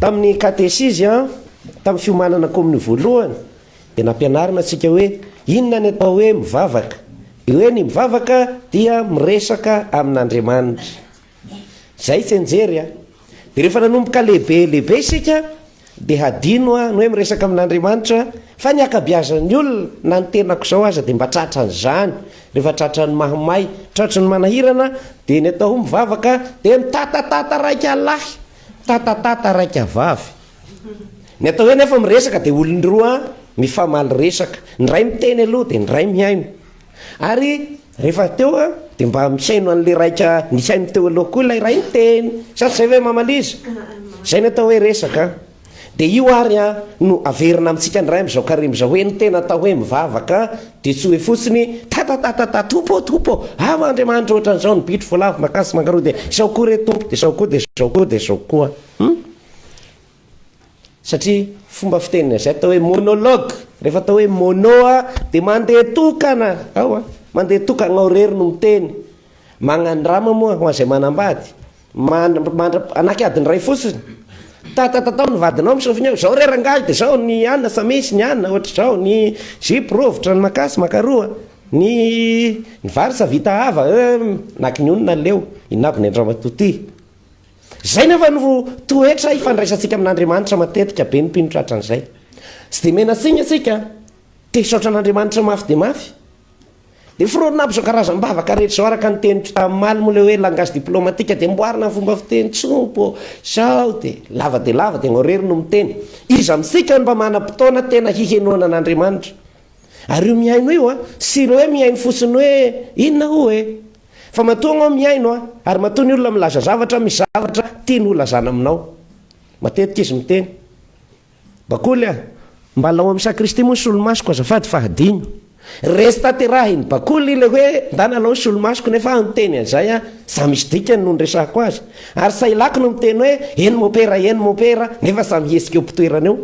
tamin'ny katesisy tamin'ny fiomanana kominy voalohany dia nampianarina antsika hoe inona ny atao hoe mivavaka. Dia hoe ny mivavaka dia miresaka amin'Andriamanitra. Zay tsenjery dia rehefa nanomboka lehibe isika dia hadino no hoe miresaka amin'Andriamanitra, fa ny akabiazan'ny olona na ny tenako zao aza dia mba tratran'izany. Rehefa tratran'ny mahamay, tratran'ny manahirana, dia ny atao mivavaka dia mitatatata raika lahy, tatatata raika vavy. Ny atao hoe nefa miresaka dia olon-droa mifamaly resaka, ny ray miteny aloha dia ny ray mihaino. Ary rehefa teo dia mba mihaino an'le raika nihaino teo aloha koa ilay ray miteny, sady zay hoe mamaliza. Zay ny atao hoe resaka. Dia io ary no averina amintsika ny ray am'izao karimy zao hoe ny tena atao hoe mivavaka dia tsy hoe fotsiny tatatatata topo Andriamanitra ohatran'izao ny bitro voalavo makasy mangaroa dia izao koa re tompo dia izao koa dia izao koa dia izao koa. Satria fomba fitenina zay atao hoe monologue. Rehefa atao hoe mono dia mandeha tokana mandeha tokana ao rery no miteny. Magnandrama moa ho an'izay manambady anaky adiny ray fotsiny. Tatatao ny vadinao misofiny zao re rangahy dia zao ny anna samisy ny anna ohatra zao ny zipo rovitra ny makasy makaroa ny vary sa vita hava naky ny onona leo inavy ny andramatoty. Zay nefa no toetra ifandraisantsika amin'Andriamanitra matetika be ny mpinotratra an'izay. Tsy dia mena siny asika te hisaotra an'Andriamanitra mafy dia mafy. Dia fironina aby zao karazam-bavaka rehetra zao araka ny tenitro tamin'ny maly moa le hoe langage diplomatika dia mboarina fomba fiteny tsompo sao dia lava dia ngorery no miteny. Iza amintsika mba manam-potoana tena hihenoana an'Andriamanitra. Ary io mihaino io sy hoe mihaino fotsiny hoe inona ho fa matoa mihaino ary matoa ny olona milaza zavatra misy zavatra tiany olazana aminao. Matetika izy miteny bakoly mba lao amin'ny sakristy moa solomasoko azafady fahadiny resy taterahiny bakoly le hoe ndana lao solomasoko nefa miteny an'izay sa misy dikany no nresako azy ary sailako no miteny hoe eny mopera nefa samy hesika eo mpitoerana eo.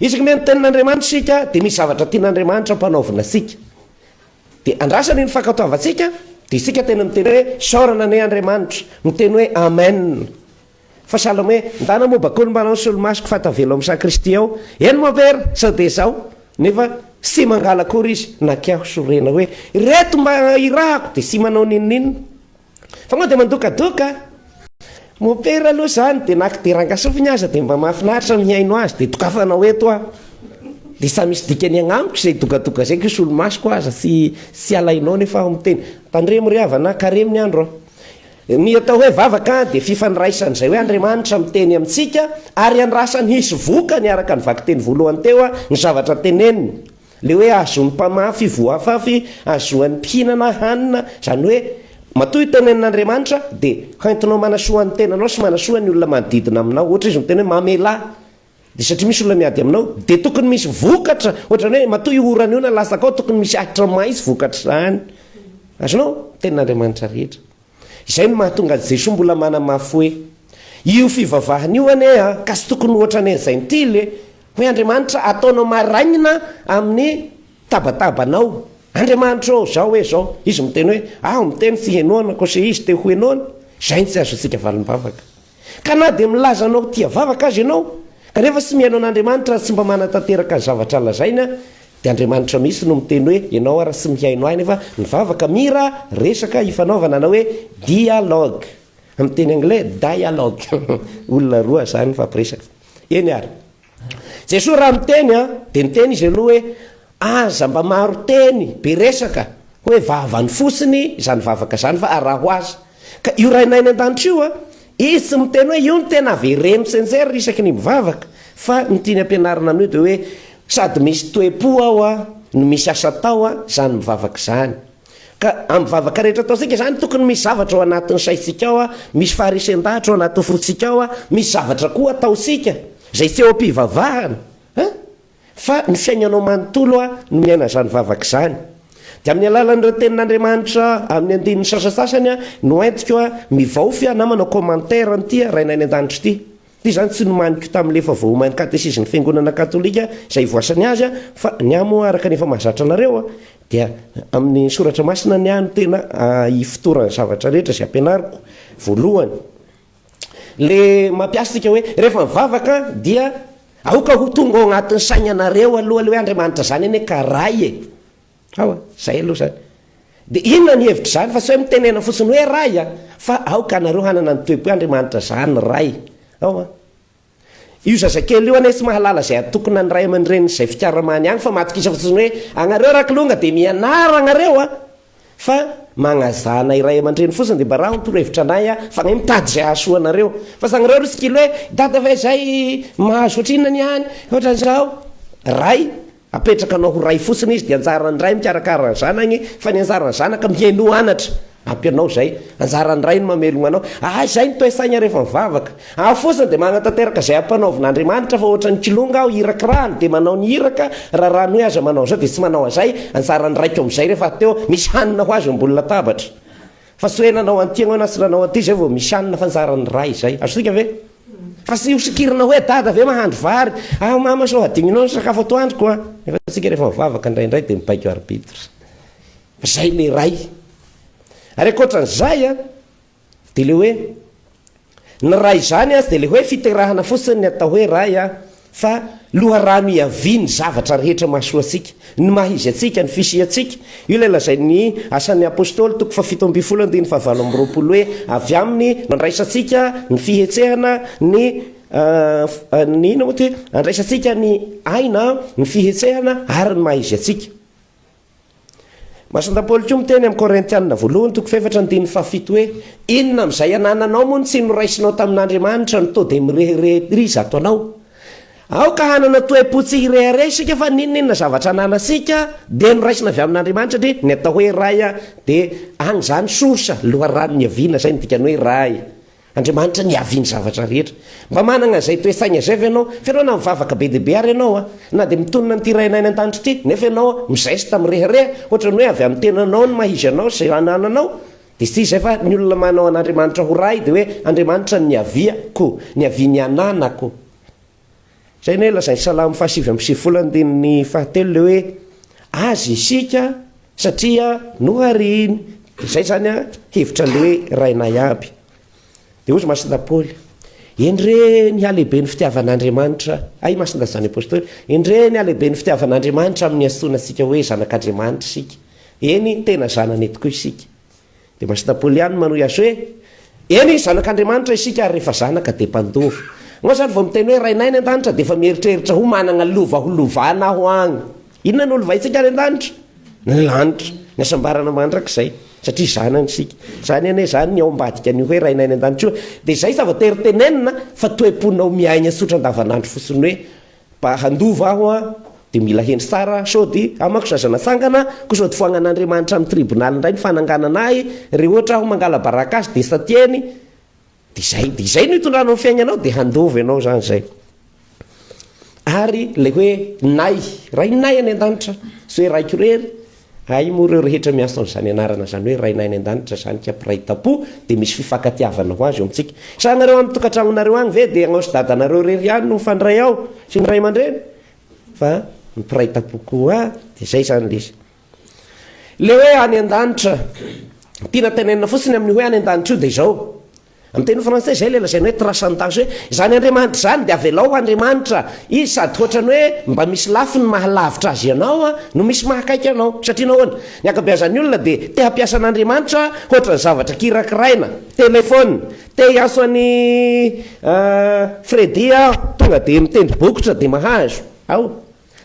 Isaka me nitenin'Andriamanitra sika dia misy zavatra tian'Andriamanitra mpanaovina sika dia andrasany ny fankatoavatsika dia isika tena miteny hoe saorana ne Andriamanitra, miteny hoe amen. Fa sahala hoe ndana moa bakoly mbanao solomasoko fatavelo amin'ny sakristy ao eny mopera sao dia zao nefa sy mangala kory izy nakiaho sorena hoe reto mba irahako dia sy manao ninninina fa moa dia mandokadoka mopera aloha zany dia naky dia rangasofiny aza dia mba mahafinaritra mihaino azy dia tokafanao eto dia sa misy dikany agnamiko izay dokadoka zay ko solomasoko aza sy alainao nefa aho miteny tandremo ry avana karemy ny andro ny atao hoe vavaka dia fifandraisan'izay hoe Andriamanitra miteny amintsika ary andrasany hisy voka ny araka ny vakiteny voalohany teo ny zavatra teneniny le hoe azoan'ny mpamafy voafafy azoan'ny mpihinana hanina zany hoe matoa itenenin'Andriamanitra dia haintinao manasoa ny tenanao sy manasoa ny olona manodidina aminao. Ohatra izy miteny hoe mamela dia satria misy olona miady aminao dia tokony misy vokatra ohatrany hoe matoa io orana io na lasaka ao tokony misy ahitra maisy vokatra zany azonao tenin'Andriamanitra rehetra. Izay no mahatonga Jesosy mbola manamafy hoe io fivavahana io ane ka sy tokony ohatra an'izay ntile hoe Andriamanitra ataonao marainina amin'ny tabatabanao. Andriamanitra zao hoe zao izy miteny hoe aho miteny tsy henoana ko se izy te ho henoana zay tsy azontsika valim-bavaka ka na dia milazanao tia vavaka azy ianao kanefa sy mihaino an'Andriamanitra tsy mba manatanteraka ny zavatra lazaina dia Andriamanitra misy no miteny hoe ianao ara sy mihaino ahy nefa ny vavaka mira resaka ifanaovana na hoe dialogue amin'ny teny anglais dialogue olona roa zany fampiresaka eny ary. Jesosy raha miteny dia niteny izy aloha hoe aza mba maro teny be resaka hoe vavany fotsiny zany vavaka zany fa araha ho azy ka io rainainy an-danitra io izy tsy miteny hoe io no tena avereny senjery isaky ny mivavaka fa nitiany ampianarina amin'io dia hoe sady misy toe-po ao no misy asa tao zany mivavaka zany ka amin'ny vavaka rehetra ataosika zany tokony misy zavatra ao anatin'ny saitsika ao misy faharisen-dahatra ao anatin'ny forotsika ao misy zavatra koa ataosika zay tsy eo am-pivavahana fa ny fiainanao manontolo no miaina zany vavaka zany. Dia amin'ny alalan'ireo tenin'Andriamanitra amin'ny andininy sasasasany no entiko mivaofy na manao commentaire n'ity rainainy an-danitra ity. Ty zany tsy nomaniko tamin'le efa voaomany katesizmy fiangonana katolika izay voasany azy fa ny amo araka nefa mahazatra anareo dia amin'ny soratra masina ny ano tena hifotorany zavatra rehetra izay ampianariko voalohany le mampiasitsika hoe rehefa mivavaka dia aoka ho tonga ao agnatin'ny sainanareo aloha le hoe Andriamanitra zany eny ka ray e zay aloha zany de inona ny hevitra zany fa tsy hoe mitenena fotsiny hoe ray fa aoka anareo hanana ny toe-po Andriamanitra zany ray io zazakely io ane tsy mahalala zay atokona ny ray aman-dreny zay fikaramany agny fa matokisa fotsiny hoe anareo rakolonga de mianara anareo fa magnazana iray aman-dreny fotsiny de mba raha torohevitra anay fa gny mitady zay ahasoa anareo fa sanareo rosikily hoe dada ve zay mahazo ohatrinany any ohatran'izao ray apetraka anao ho ray fotsiny izy de anjarany ray mikarakara ny zanany fa ny anjarany zanaka mihaino anatra ampianao zay anjarany ray no mamelogna anao zay ny toe-saina rehefa mivavaka fotsiny de magnatanteraka zay ampanaovin'Andriamanitra fa ohatra ny kilonga aho iraka rano de manao ny iraka raha rano hoe aza manao zao de tsy manao azay anjarany raiko am'izay rehefa teo misy hanina ho azy ambony latabatra fa tsy hoe nanao antiagna na sy nanao anty zay vao misy hanina fa anjarany ray zay azosika ve fa sy osikirina hoe dada ve mahandro vary mama so adinginao ny sakafo atoandroko efa tsika rehefa mivavaka indraindray de mibaiko arbitre zay le ray ary akoatran'izay de le hoe ny ray zany de le hoe fiterahana fotsiny ny atao hoe ray fa loharano iaviny zavatra rehetra mahasoatsika ny mahizy atsika ny fisi atsika io le lazay ny asan'ny apôstôly toko fa 7:20 hoe avy aminy andraisatsika ny fihetsehana ny ino moa ty andraisatsika ny aina ny fihetsehana ary ny mahizy atsika Masandapôly koa miteny amin'ny Korintianina 1:4-7 hoe inona am'izay anananao moa ny tsy noraisinao tamin'Andriamanitra no to de mireherehery zato anao aoka hanana toe-po tsy hirehare isika fa ninninona zavatra ananasika de noraisina avy amin'Andriamanitra de ny atao hoe ray de agny zany sorsa loharano ny aviana zay ny dikany hoe ray Andriamanitra ny aviany zavatra rehetra mba manana zay toe-saina zay fa ianao fa ianao na mivavaka be deabe ary ianao na de mitonona nyty rainaina an-danitra ty nefa ianao mizaista mirehareha ohatrany hoe avy amin'ny tenanao ny mahizy anao zay anananao de sy zay fa ny olona manao an'Andriamanitra ho ray de hoe Andriamanitra ny aviako ny aviany ananako zay ne lazay Salamo 7:7 fahatelo le hoe azy isika satria nohariny de zay zany hevitra le hoe rainay aby de ozy Masandapôly endre ny alehibe ny fitiavan'Andriamanitra Masinda zany apôstôly endre ny alehibe ny fitiavan'Andriamanitra amin'ny antsoina sika hoe zanak'Andriamanitra sika eny tena zanany tokoa isika de Masandapôly ihany manohy azy hoe eny zanak'Andriamanitra isika ary rehefa zanaka de mpandova ngao zany vao miteny hoe rainay ny an-danitra de efa mieritreritra ho manana lova ho lovana aho agny inona ny olovaitsika any an-danitra ny lanitra ny asambarana mandrak'izay satria zanany sika zany ane zany ny ao ambadika ny hoe rainay ny an-danitra io de zay zava-teritenenina fa toe-ponao miaina tsotra andavanandro fotsiny hoe mba handova aho de mila hendry tsara sody amako zazana tsangana ko sody foagnan'Andriamanitra amin'ny tribunal indray ny fananganana ahy re ohatra aho mangala baraka azy de satieny de zay no hitondranao fiainanao de handova ianao zany zay ary le hoe nay rainay any an-danitra sy hoe raiko rery mo reo rehetra miasa zany anarana zany hoe rainay ny an-danitra zany kampiray tapo de misy fifakatiavana ho azy eo amitsika sanareo amin'ny tokantragnonareo agny ve de agnaosy dadanareo rery ihany no mifandray ao sy ny ray aman-dreny fa mipiray tapo koa de zay zany lizy le hoe any an-danitra tiana tenenina fotsiny amin'ny hoe any an-danitra io de zao amin'ny teny français zay le lazany hoe transcendance hoe zany Andriamanitra zany de avelao Andriamanitra izy sady ohatrany hoe mba misy lafi ny mahalavitra azy ianao no misy mahakaiky anao satria nahoana ny akabeazan'ny olona de te hampiasa an'Andriamanitra ohatrany zavatra kirakiraina telefôna te hiaso any Fredy tonga de mitendry bokotra de mahazo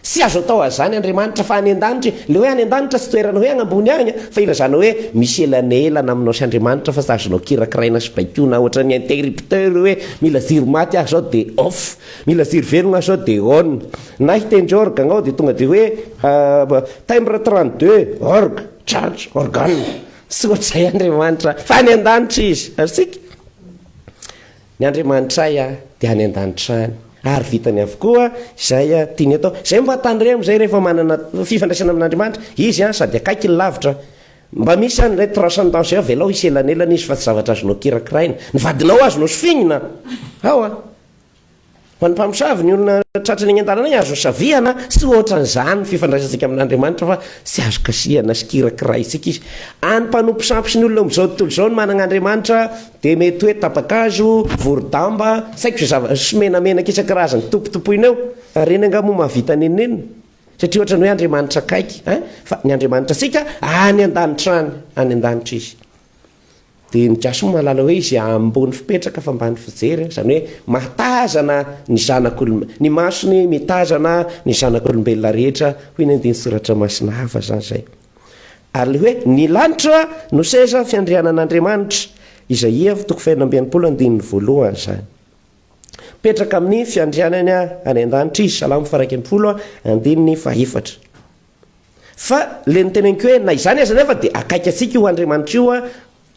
sy azo atao azany Andriamanitra fa any an-danitra le hoe any an-danitra sy toerana hoe agnambony agny fa ilazana hoe misy elanelana aminao sy Andriamanitra fa sy azonao kirakiraina sy baikona ohatrany interrupteur hoe mila ziro maty aho zao de off mila ziro velogna aho zao de on na hitendry organa ao de tonga de hoe timbre 32 orgue charge organe sy ohatrzay Andriamanitra fa any an-danitra izy arsika ny Andriamanitra ay de any an-danitra any ary vitany avokoa zay tiany atao zay mbatandremo zay rehefa manana fifandraisana amin'Andriamanitra izy sady akaiky ny lavitra mba misy any le transcendance avelao isy elanelana izy fa tsy zavatra azonao kirakiraina ny vadinao azonao sofignina ho an'ny mpamosavy ny olona tratrany agn-tanana azo saviana sy ohatran'izany fifandraisansika amin'Andriamanitra fa sy azo kasihana sy kirakiray isika izy. Any mpanompo sampy sy ny olona amin'izao tontolo izao no manana Andriamanitra dia mety hoe tapakazo, vorodamba, saiko somenamenaka isan-karazany tompotompoina eo reny angamo mahavita nenenina satria ohatrany hoe Andriamanitra kaiky fa ny Andriamanitra sika any an-danitra any an-danitra izy. Dia nikasy moa mahalala hoe izy ambony fipetraka fa ambany fijery, izany hoe mahatazana ny zanak'olombelona, ny masony mitazana ny zanak'olombelona rehetra, hoy ny andiny soratra masina hafa zany zay. Ary hoe ny lanitra no seza fiandrianan'Andriamanitra, Isaia 29:1 zany. Petraka amin'ny fiandrianany any an-danitra izy, Salamo 104:1. Fa le niteneniko hoe na izany aza nefa dia akaiky atsika io Andriamanitra io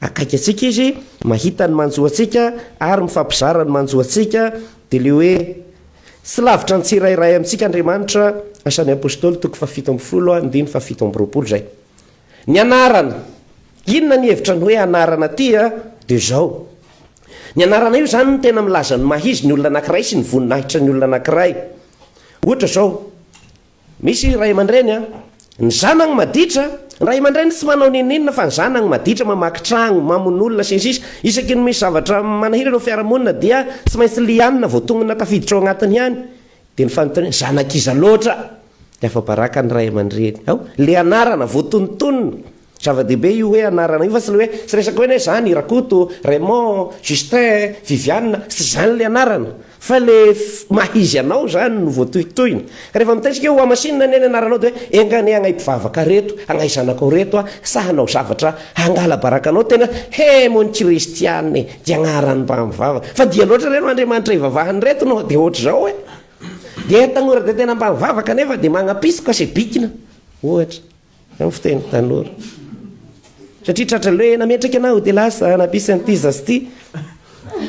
akaiky atsika izy, mahita ny manjo atsika ary mifampizara ny manjo atsika, dia le hoe sy lavitra ny tsirairay amintsika Andriamanitra, asan'ny apôstôly 7:7 zay. Ny anarana, inona ny hevitra ny hoe anarana ty dia zao. Ny anarana io zany no tena milaza ny mahizy ny olona anankiray sy ny voninahitra ny olona anankiray. Ohatra zao, misy ray aman-dreny ny zanany maditra, ny ray aman-dreny tsy manao ninina fa ny zanany maditra mamaky tragno, mamon'olona sy ny sisa, isaky ny misy zavatra manahirana ao fiarahamonina dia tsy maintsy lianina voatonona tafiditra ao anatiny ihany. Dia ny fanontaniana zanakiza loatra, dia afa-baraka ny ray aman-dreny. Le anarana voatonontonona, zava-dehibe io hoe anarana io, fa tsy le hoe tsy resaka hoe zany Rakoto, Raymond, Justin, Viviane, tsy zany le anarana, fa le mahizy anao zany no voatohitohina. Rehefa mitaisika ho amasinina ny anaranao dia hoe engane agnay mpivavaka reto, agnay zanakao reto, sahanao zavatra hangala barakanao, tena mon kristiane dia agnarany mba mivavaka, fa dia loatra reno Andriamanitra ivavahany reto no dia ohatra zao dia tanora dia tena mba mivavaka nefa dia magnapisy ka se bikina ohatra amin'ny fiteny tanora, satria tratra le hoe nametraka anao dia lasa napisy an'ity zasy ty,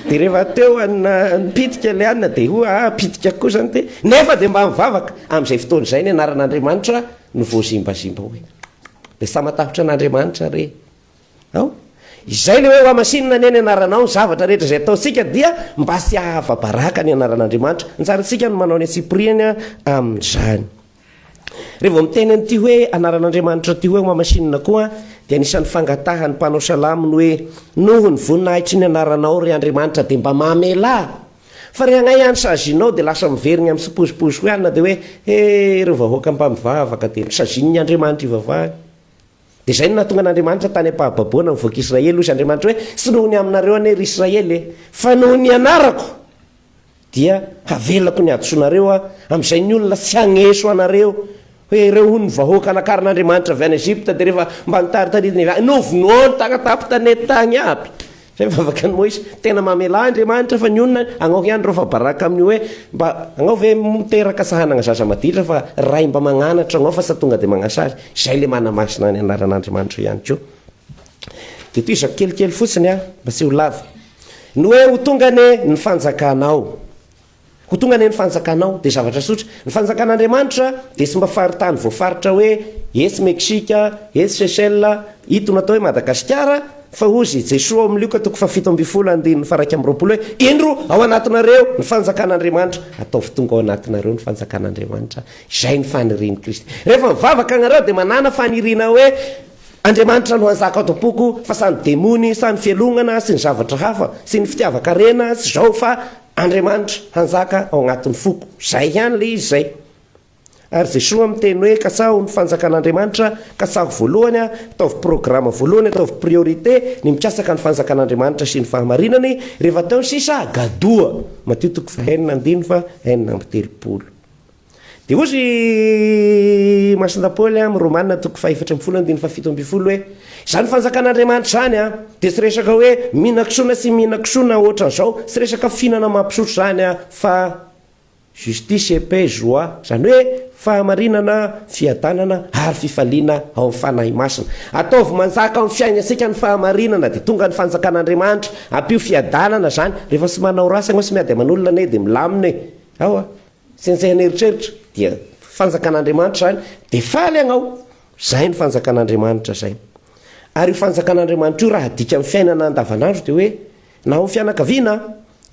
dia rehefa teo nipitika le anina dia pitika koa zany ty, nefa dia mba mivavaka amin'izay fotoana izay ny anaran'Andriamanitra no voazimbazimba hoe dia sa matahotra an'Andriamanitra re. Izay le hoe amasinina ny anaranao ny zavatra rehetra izay ataontsika dia mba sy ahava-baraka ny anaran'Andriamanitra. Ny tsarantsika no manao ny atsipriany amin'izany. Rehefa miteny an'ity hoe anaran'Andriamanitra ty hoe mamasinina koa dia anisan'ny fangatahan'ny mpanao salamo ny hoe noho ny voninahitry ny anaranao ry Andriamanitra dia mba mamela, fa re agnay any sazinao dia lasa miveriny amin'ny sipozipozy hoanina dia hoe reo vahoaka mba mivavaka dia sazin'ny Andriamanitra ivavahany. Dia zay no nahatonga an'Andriamanitra tany ampahababoana mivoaka Israely ozy Andriamanitra hoe sy noho ny aminareo any ry Israely fa noho ny anarako dia havelako ny adosonareo amin'izay ny olona tsy hagneso anareo hoe reo ho ny vahoaka anakaran'Andriamanitra avy any Ezipta, dia rehefa mba nitaritaridiny novonoany tagnatapy tanety tany aby. Zay vavaka ny Moïse, tena mamela Andriamanitra fa ny olona agnao ihany reo fa baraka amin'io hoe mba agnao ve miteraka sahanana zaza maditra fa ray mba magnanatra agnao fa sa tonga dia magnasazy. Zay le manamasina ny anaran'Andriamanitra ihany koa. Dia toy izako kelikely fotsiny mba tsy ho lava ny hoe ho tongane ny fanjakanao, ho tongane ny fanjakanao dia zavatra sotra. Ny fanjakan'Andriamanitra dia sy mba faritany voafaritra hoe etsy Meksika, etsy Seychelles, ito natao hoe Madagasikara, fa ozy Jesoa amin'ny Luka 7:20 hoe indro ao anatinareo ny fanjakan'Andriamanitra, ataovy tonga ao anatinareo ny fanjakan'Andriamanitra. Izay ny fanirian'i Kristy. Rehefa mivavaka anareo dia manana faniriana hoe Andriamanitra no hanjaka ao tampoko, fa sany demony, sany fialongana sy ny zavatra hafa sy ny fitiavaka rena sy zao, fa Andriamanitra hanjaka ao anatin'ny foko. Zay ihany le izy zay. Ary Jesoa miteny hoe kasaho ny fanjakan'Andriamanitra, kasaho voalohany ataovy programa voalohany, ataovy priorité ny mikasaka ny fanjakan'Andriamanitra sy ny fahamarinany, rehefa tao sisa gadoa. Mateo 5:9-7. Dia ozy Masina Paoly amin'ny Romanina 5:4-7 hoe izany fanjakan'Andriamanitra zany dia tsy resaka hoe mihinan-kisoana sy mihinan-kisoana ohatran'izao, tsy resaka fihinana mampisotro zany fa justice, paix, joie, zany hoe fahamarinana, fiadanana ary fifaliana ao amin'ny fanahy masina. Ataovy manjaka amin'ny fiainantsika ny fahamarinana dia tonga ny fanjakan'Andriamanitra, ampio fiadanana zany. Rehefa tsy manao rasy agnao sy miady aman'olona ne dia milamina sy an'izay aneritreritra dia fanjakan'Andriamanitra zany dia faly agnao. Zay ny fanjakan'Andriamanitra zay. Ary io fanjakan'Andriamanitra io raha dika amin'ny fiainana andavanandro dia hoe na ho fianakaviana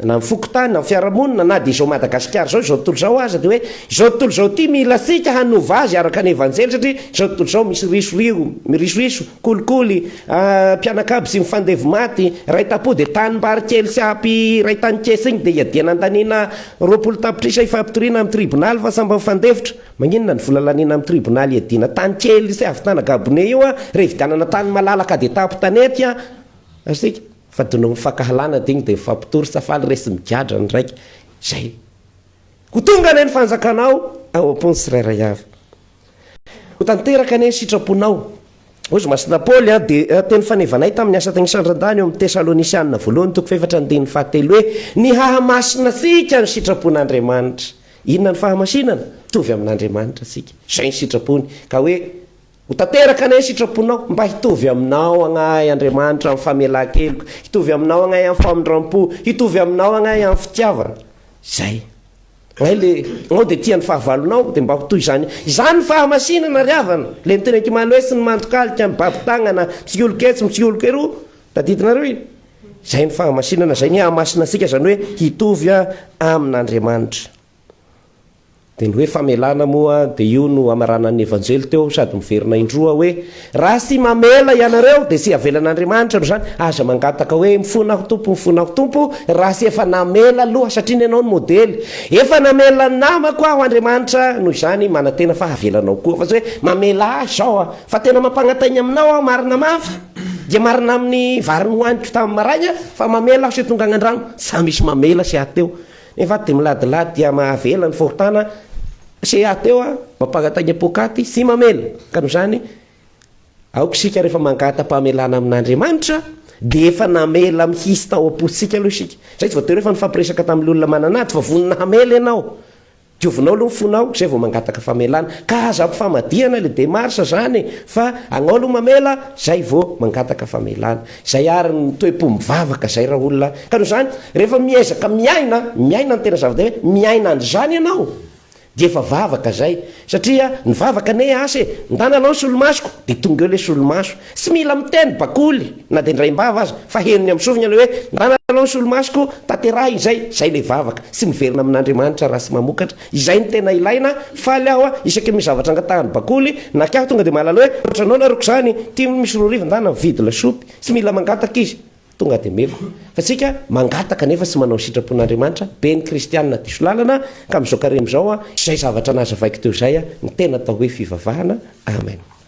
na mifokotany na fiarahamonina na de izao Madagasikara zao izao tontolo zao aza de hoe izao tontolo zao ty mila sika hanova azy araka ny evanjely satria izao tontolo zao misy risoriso kolikoly mpianakabo sy mifandevo maty ray tapo de tanimbary kely sy apy ray tany kesa igny de iadiana an-danina 20 tapitrisa ifampitoriana amin'ny tribonaly fa samba mifandevitra magnino ny vola lanina amin'ny tribonaly iadiana tany kely sy avy tana gabone io revidianana tany malalaka de tapo tanety asika fa dono mifakahalana de igny de mifampitory safaly resy migadra ny raiky zay ko tonga ane ny fanjakanao ao ampony sirairay avy ho tanteraka ane ny sitraponao ozy masina Paoly de teny fanevanay tamin'ny asa tany Sandran-dany eo amin'ny Tesalonisianina voalohany toko 4:7 hoe ny hahamasina sika ny sitrapon'Andriamanitra. Inona ny fahamasinana? Tovy amin'Andriamanitra sika. Zay ny sitrapony ka hoe ho tanteraka anay sitraponao mba hitovy aminao agnay Andriamanitra amin'ny famelan-keloka, hitovy aminao agnay amin'ny famindram-po, hitovy aminao agnay amin'ny fitiavana. Zay. Ngay le ngao de tian'ny fahavalonao de mba ho toy izany fahamasinana ry havana le nitenenky maly sy ny mantokalika mibaby tagnana misioloketsy misiolokero taditinareo iny zay ny fahamasinana zay ny hahamasina sika zany hoe hitovy amin'Andriamanitra. De ny hoe famelana moa de io no amaranan'ny evanjely teo sady miverina indroa hoe raha sy mamela ianareo de sy avelan'Andriamanitra no zany aza mangataka hoe mifonako tompo raha sy efa namela aloha satria ny anao ny modely efa namela namako aho Andriamanitra noho izany manantena fa avelanao koa fa hoe mamela azy zao fa tena mampanatainy aminao aho marina mafy de marina amin'ny vary nohaniko tamin'ny maraina fa mamela aho sy tonga agnandrano sa misy mamela sy ateo nefa de miladilady dia mahavela ny fohotana sy ateo mampangatagny apokaty sy mamela ka noho zany aoko sika rehefa mangata-pamelana amin'Andriamanitra de efa namela mihisy tao apositsika aloha sika zay tsy voatery rehefa nifampiresaka tamin'ny olona mananaty fa vonina hamela ianao diovinao aloha fonao zay vao mangataka famelana ka aza ampifamadihana le demarsa zany fa agnao aloha mamela zay vao mangataka famelana zay ary ny toe-po mivavaka zay raha olona ka noho zany rehefa miezaka miaina ny tena zava-dehibe miaina andrzany ianao de efa vavaka zay satria ny vavaka ne ase ndananao solomasoko de tonga eo le solomaso sy mila miteny bakoly na de ndraimbava azy fa henony amin'ny sofina le hoe ndananao solomasoko taterahy zay le vavaka sy miverina amin'Andriamanitra raha sy mamokatra izay ny tena ilaina faly aho isaky mizavatra angatahany bakoly na kiaho tonga de malala hoe otranao naroko zany ty misy rorivo ndana vidy lasopy sy mila mangataka izy tonga de melo fa tsika mangataka nefa sy manao sitrapon'Andriamanitra be ny kristianina diso lalana ka mizoka rem zao zay zavatra nazy avaiko teo zay ny tena atao hoe fivavahana amen.